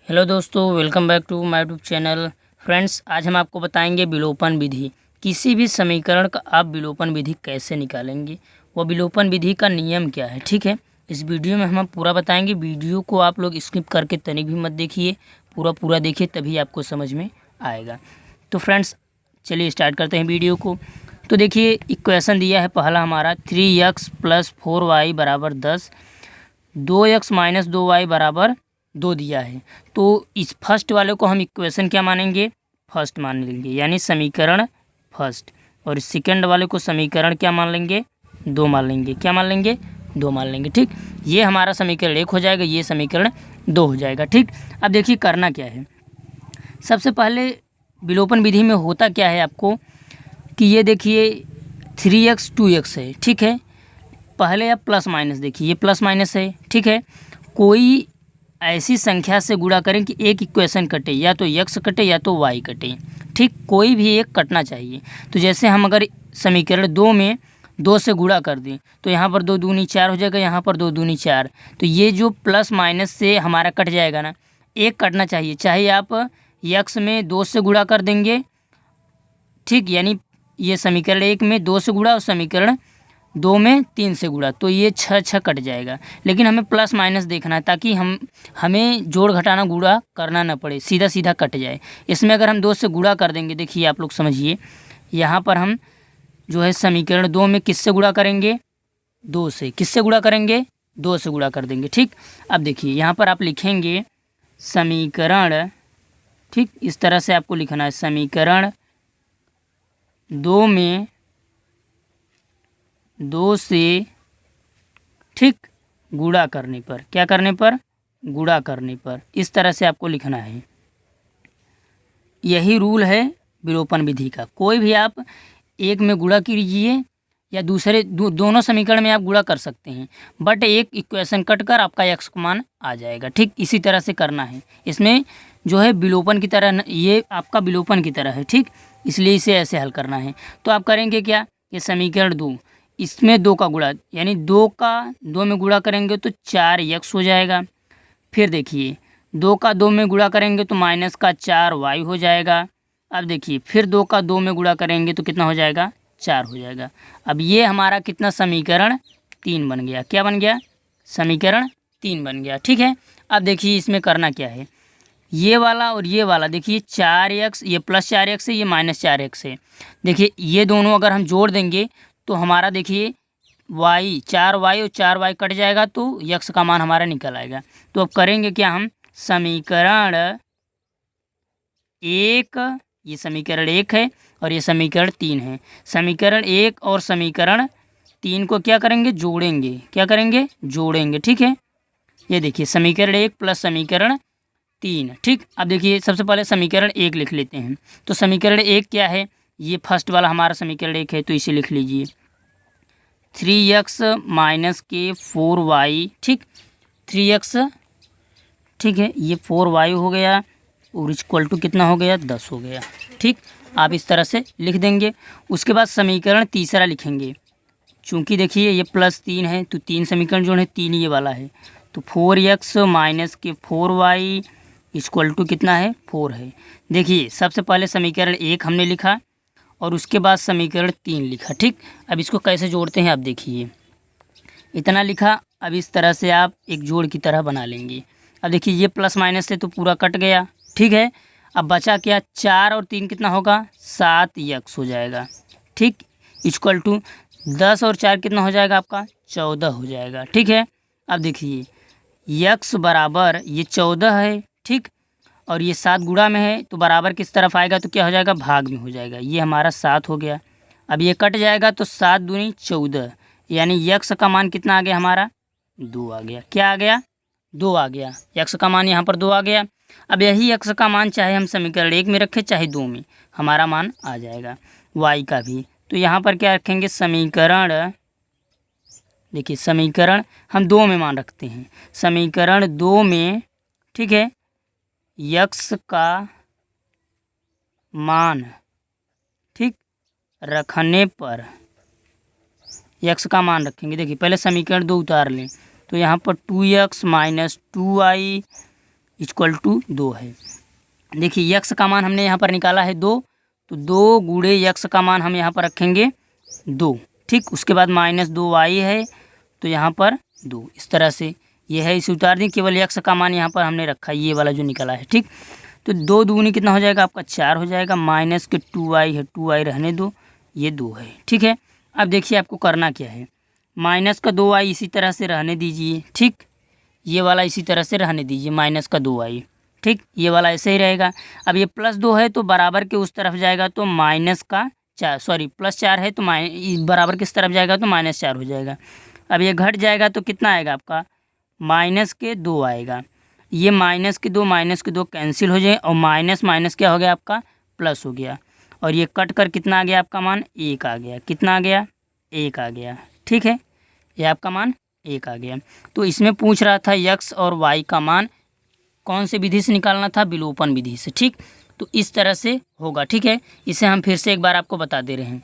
Hello दोस्तों, welcome back to my YouTube channel. Friends, आज हम आपको बताएंगे विलोपन विधि। किसी भी समीकरण का आप विलोपन विधि कैसे निकालेंगे, वो विलोपन विधि का नियम क्या है। ठीक है, इस वीडियो में हम पूरा बताएंगे। वीडियो को आप लोग स्किप करके तनिक भी मत देखिए, पूरा देखिए, तभी आपको समझ में आएगा। तो फ्रेंड्स, चलिए स्टार्ट करते हैं वीडियो को। तो देखिए, इक्वेशन दिया है पहला हमारा 3x + 4y = 10, 2x - 2y = 2 दिया है। तो इस फर्स्ट वाले को हम इक्वेशन क्या मानेंगे, फर्स्ट मान लेंगे, यानी समीकरण फर्स्ट। और सेकंड वाले को समीकरण क्या मान लेंगे, 2 मान लेंगे। क्या मान लेंगे, 2 मान लेंगे। ठीक, ये हमारा समीकरण 1 हो जाएगा, ये समीकरण 2 हो जाएगा। ठीक, अब देखिए करना क्या है। सबसे पहले विलोपन विधि में होता क्या है आपको कि ये देखिए 3x 2x है। ठीक है, पहले आप प्लस माइनस देखिए, ये प्लस माइनस है। ठीक है, कोई ऐसी संख्या से गुणा करें कि एक इक्वेशन कटे, या तो x कटे या तो y कटे। ठीक, कोई भी एक कटना चाहिए। तो जैसे हम अगर समीकरण 2 में 2 से गुणा कर दें तो यहाँ पर 2 दूनी 4 हो जाएगा, यहाँ पर 2 दूनी 4। तो ये जो प्लस माइनस से हमारा कट जाएगा ना, एक कटना चाहिए। चाहे आप x में 2 से गुणा कर देंगे, ठीक, यानी ये समीकरण 1 में 2 से गुणा और समीकरण 2 में 3 से गुणा, तो ये 6 कट जाएगा। लेकिन हमें प्लस माइनस देखना है ताकि हमें जोड़ घटाना गुणा करना ना पड़े, सीधा सीधा कट जाए। इसमें अगर हम 2 से गुणा कर देंगे, देखिए आप लोग समझिए, यहाँ पर हम जो है समीकरण 2 में किससे गुणा करेंगे, 2 से। किससे गुणा करेंगे, 2 से गुणा कर देंगे। ठीक, अब देखिए यहाँ पर आप लिखेंगे समीकरण, ठीक, इस तरह से आपको लिखना है, समीकरण 2 में 2 से, ठीक, गुणा करने पर, क्या करने पर, गुणा करने पर, इस तरह से आपको लिखना है। यही रूल है विलोपन विधि का। कोई भी आप एक में गुणा कीजिए या दूसरे दोनों समीकरण में आप गुणा कर सकते हैं, बट एक इक्वेशन कट कर आपका x का मान आ जाएगा। ठीक, इसी तरह से करना है। इसमें जो है विलोपन की तरह, ये आपका विलोपन की तरह है। ठीक, इसलिए इसे ऐसे हल करना है। तो आप करेंगे क्या, ये समीकरण 2, इसमें 2 का गुणा, यानी 2 का 2 में गुणा करेंगे तो 4x हो जाएगा। फिर देखिए 2 का 2 में गुणा करेंगे तो -4y हो जाएगा। अब देखिए फिर 2 का 2 में गुणा करेंगे तो कितना हो जाएगा, 4 हो जाएगा। अब ये हमारा कितना, समीकरण 3 बन गया। क्या बन गया, समीकरण 3 बन गया। ठीक है, अब देखिए इसमें करना क्या है, ये वाला और ये वाला देखिए 4x, ये +4x है, ये -4x है। देखिए ये दोनों अगर हम जोड़ देंगे तो हमारा देखिए y 4y और 4y कट जाएगा, तो x का मान हमारा निकल आएगा। तो अब करेंगे क्या, हम समीकरण 1, ये समीकरण 1 है और ये समीकरण 3 है। समीकरण 1 और समीकरण 3 को क्या करेंगे, जोड़ेंगे। क्या करेंगे, जोड़ेंगे। ठीक है, ये देखिए समीकरण 1 + समीकरण 3। ठीक, अब देखिए सबसे पहले समीकरण 1 लिख लेते हैं। तो समीकरण 1 क्या है, ये फर्स्ट वाला हमारा समीकरण 1 है, तो इसे लिख लीजिए 3x - 4y। ठीक, 3x, ठीक है, ये 4y हो गया और इक्वल टू कितना हो गया, 10 हो गया। ठीक, आप इस तरह से लिख देंगे। उसके बाद समीकरण तीसरा लिखेंगे, चूँकि देखिए ये +3 है तो 3 समीकरण जो है 3 ये वाला है, तो 4x - 4y इक्वल टू कितना है, 4 है। देखिए सबसे पहले समीकरण 1 हमने लिखा और उसके बाद समीकरण 3 लिखा। ठीक, अब इसको कैसे जोड़ते हैं आप देखिए, इतना लिखा। अब इस तरह से आप एक जोड़ की तरह बना लेंगे। अब देखिए ये प्लस माइनस से तो पूरा कट गया। ठीक है, अब बचा क्या, 4 और 3 कितना होगा, 7x हो जाएगा। ठीक, इक्वल टू 10 और 4 कितना हो जाएगा आपका, 14 हो जाएगा। ठीक है, अब देखिए x बराबर ये 14 है। ठीक, और ये 7 गुणा में है तो बराबर किस तरफ आएगा, तो क्या हो जाएगा, भाग में हो जाएगा। ये हमारा 7 हो गया। अब ये कट जाएगा तो 7 दूनी 14, यानी x का मान कितना आ गया हमारा, 2 आ गया। क्या आ गया, 2 आ गया। x का मान यहाँ पर 2 आ गया। अब यही x का मान चाहे हम समीकरण 1 में रखें चाहे 2 में, हमारा मान आ जाएगा। y का भी, तो यहाँ पर क्या रखेंगे, समीकरण, देखिए समीकरण हम 2 में मान रखते हैं। समीकरण 2 में, ठीक है, x का मान, ठीक, रखने पर x का मान रखेंगे। देखिए पहले समीकरण 2 उतार लें, तो यहाँ पर 2x - 2y इक्वल टू 2 है। देखिए यक्स का मान हमने यहाँ पर निकाला है 2, तो 2 गुणे यक्स का मान हम यहाँ पर रखेंगे 2, ठीक। उसके बाद -2y है, तो यहाँ पर 2, इस तरह से ये है, इसे उतार दें, केवल यक्स का मान यहाँ पर हमने रखा है, ये वाला जो निकला है, ठीक। तो 2 दूनी कितना हो जाएगा आपका 4 हो जाएगा, माइनस के 2y है, 2y रहने दो, ये 2 है, ठीक है। अब देखिए आपको करना क्या है, माइनस का 2y इसी तरह से रहने दीजिए, ठीक। ये वाला इसी तरह से रहने दीजिए, माइनस का 2y, ठीक। ये वाला ऐसे ही रहेगा। अब ये +2 है तो बराबर के उस तरफ जाएगा तो +4 है तो बराबर किस तरफ जाएगा तो -4 हो जाएगा। अब ये घट जाएगा तो कितना आएगा आपका -2 आएगा। ये -2 कैंसिल हो जाए और माइनस माइनस क्या हो गया आपका प्लस हो गया, और ये कट कर कितना आ गया आपका मान 1 आ गया। कितना आ गया 1 आ गया, ठीक है। ये आपका मान 1 आ गया। तो इसमें पूछ रहा था यक्स और वाई का मान कौन से विधि से निकालना था, विलोपन विधि से, ठीक। तो इस तरह से होगा, ठीक है। इसे हम फिर से एक बार आपको बता दे रहे हैं।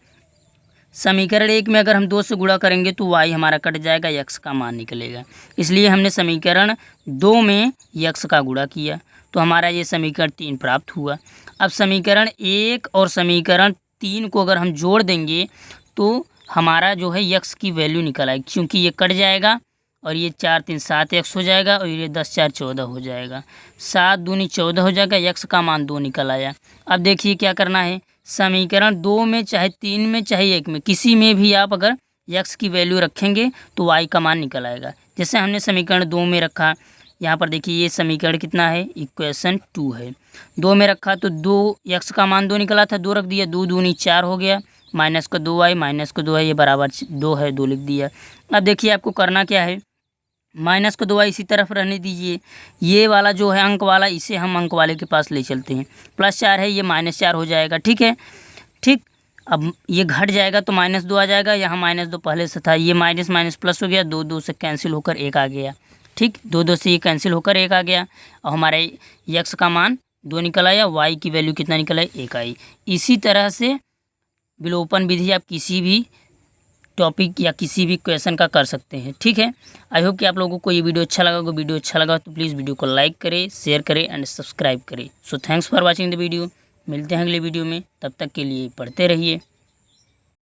समीकरण 1 में अगर हम 2 से गुणा करेंगे तो y हमारा कट जाएगा, यक्स का मान निकलेगा। इसलिए हमने समीकरण 2 में यक्स का गुणा किया तो हमारा ये समीकरण 3 प्राप्त हुआ। अब समीकरण 1 और समीकरण 3 को अगर हम जोड़ देंगे तो हमारा जो है यक्स की वैल्यू निकल आएगी, क्योंकि ये कट जाएगा और ये 4 3 7 यक्स हो जाएगा और ये 10 4 14 हो जाएगा, 7 दूनी 14 हो जाएगा, यक्स का मान 2 निकल आया। अब देखिए क्या करना है, समीकरण 2 में चाहे 3 में चाहे 1 में किसी में भी आप अगर यक्स की वैल्यू रखेंगे तो वाई का मान निकल आएगा। जैसे हमने समीकरण 2 में रखा, यहाँ पर देखिए ये समीकरण कितना है, इक्वेशन 2 है, 2 में रखा तो 2 यक्स का मान 2 निकला था, 2 रख दिया, 2 दूनी 4 हो गया, माइनस का 2 है, ये बराबर 2 है, 2 लिख दिया। अब देखिए आपको करना क्या है, माइनस का 2y इसी तरफ रहने दीजिए, ये वाला जो है अंक वाला इसे हम अंक वाले के पास ले चलते हैं, +4 है, ये -4 हो जाएगा, ठीक है, ठीक। अब ये घट जाएगा तो -2 आ जाएगा, यहाँ -2 पहले से था, ये माइनस माइनस प्लस हो गया, 2 2 से कैंसिल होकर 1 आ गया, ठीक। 2 2 से ये कैंसिल होकर 1 आ गया और हमारे यक्स का मान 2 निकल आया, वाई की वैल्यू कितना निकल आई 1 आई। इसी तरह से विलोपन विधि आप किसी भी टॉपिक या किसी भी क्वेश्चन का कर सकते हैं, ठीक है। आई होप कि आप लोगों को ये वीडियो अच्छा लगा होगा। वीडियो अच्छा लगा तो प्लीज़ वीडियो को लाइक करें, शेयर करें एंड सब्सक्राइब करें। So thanks for watching the video. मिलते हैं अगले वीडियो में, तब तक के लिए पढ़ते रहिए।